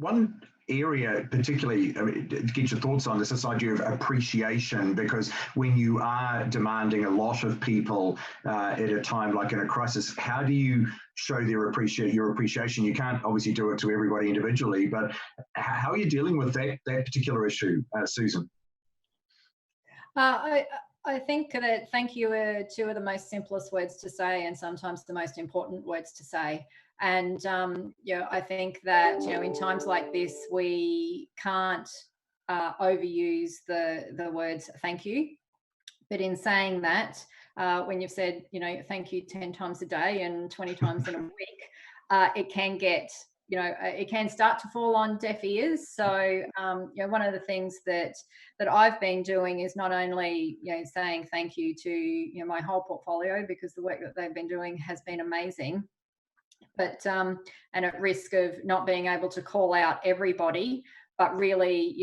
One area particularly, I mean, to get your thoughts on this idea of appreciation, because when you are demanding a lot of people at a time like in a crisis, how do you show your appreciation? You can't obviously do it to everybody individually, but how are you dealing with that particular issue, Susan? I think that thank you are two of the most simplest words to say, and sometimes the most important words to say. And I think that in times like this, we can't overuse the words thank you. But in saying that, when you've said thank you 10 times a day and 20 times in a week, it can get it can start to fall on deaf ears. So one of the things that I've been doing is not only saying thank you to my whole portfolio, because the work that they've been doing has been amazing, but and at risk of not being able to call out everybody, but really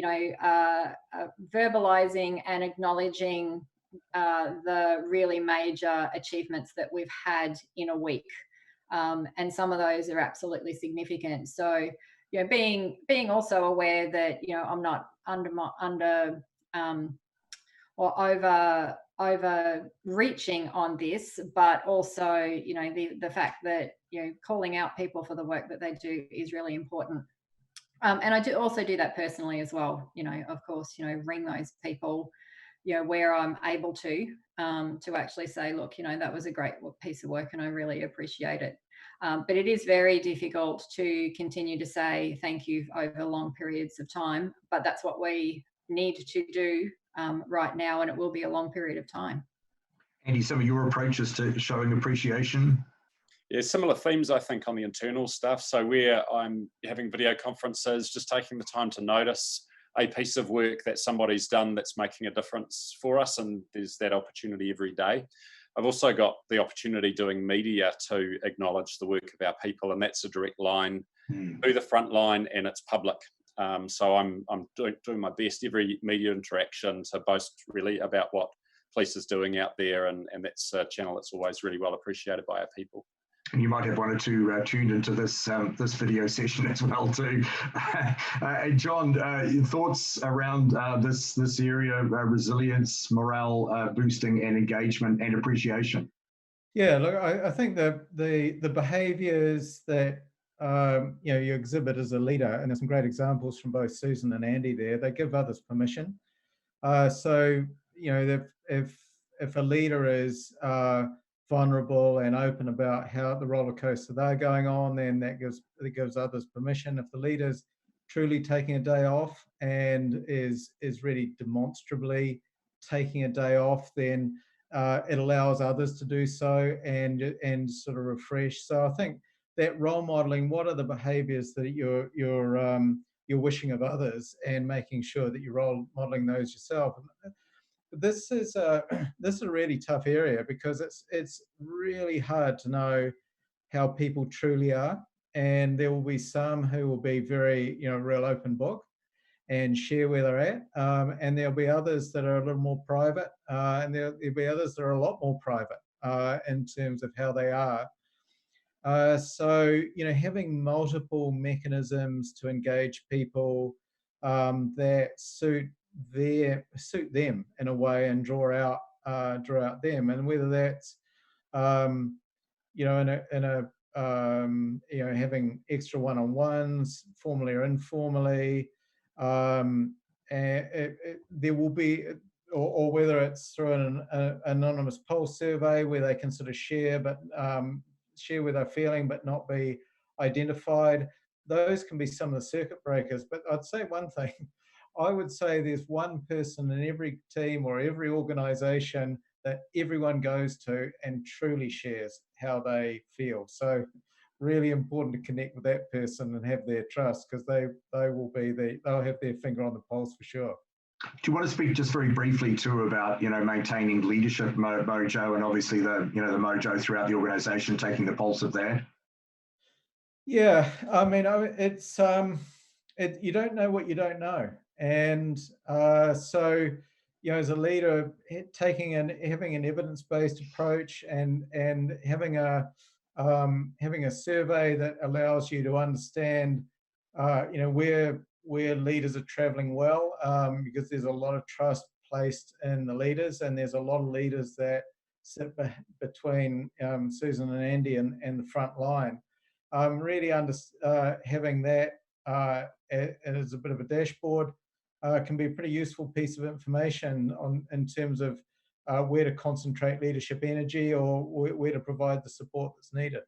verbalizing and acknowledging the really major achievements that we've had in a week. And some of those are absolutely significant. So, being also aware that I'm not under or overreaching on this, but also the fact that calling out people for the work that they do is really important. And I do also do that personally as well. Of course, ring those people where I'm able to actually say, look, that was a great piece of work and I really appreciate it. But it is very difficult to continue to say thank you over long periods of time, but that's what we need to do right now, and it will be a long period of time. Andy, some of your approaches to showing appreciation? Yeah, similar themes, I think, on the internal stuff. So where I'm having video conferences, just taking the time to notice a piece of work that somebody's done that's making a difference for us, and there's that opportunity every day. I've also got the opportunity doing media to acknowledge the work of our people, and that's a direct line to the front line, and it's public. So I'm doing my best every media interaction to boast really about what police is doing out there, and that's a channel that's always really well appreciated by our people. And you might have one or two tuned into this this video session as well too. John, your thoughts around this area, resilience, morale boosting, and engagement and appreciation? Yeah, look, I think the behaviours that you exhibit as a leader, and there's some great examples from both Susan and Andy there. They give others permission. So if a leader is vulnerable and open about how the roller coaster they're going on, then that gives others permission. If the leader's truly taking a day off and is really demonstrably taking a day off, then it allows others to do so and sort of refresh. So I think that role modeling, what are the behaviours that you're wishing of others, and making sure that you're role modeling those yourself. This is a really tough area, because it's really hard to know how people truly are, and there will be some who will be very real open book and share where they're at, and there'll be others that are a little more private, and there'll be others that are a lot more private in terms of how they are. So having multiple mechanisms to engage people that suit them in a way, and draw out them, and whether that's having extra one-on-ones, formally or informally, and there will be, or whether it's through an anonymous pulse survey where they can sort of share where they're feeling but not be identified. Those can be some of the circuit breakers. But I'd say one thing. I would say there's one person in every team or every organisation that everyone goes to and truly shares how they feel. So really important to connect with that person and have their trust, because they'll have their finger on the pulse for sure. Do you want to speak just very briefly too about maintaining leadership mojo, and obviously the the mojo throughout the organisation, taking the pulse of that? Yeah, I mean it's you don't know what you don't know, and so as a leader, having an evidence-based approach and having a survey that allows you to understand where leaders are traveling well, because there's a lot of trust placed in the leaders, and there's a lot of leaders that sit between Susan and Andy and the front line. Really having that as a bit of a dashboard can be a pretty useful piece of information in terms of where to concentrate leadership energy, or where to provide the support that's needed.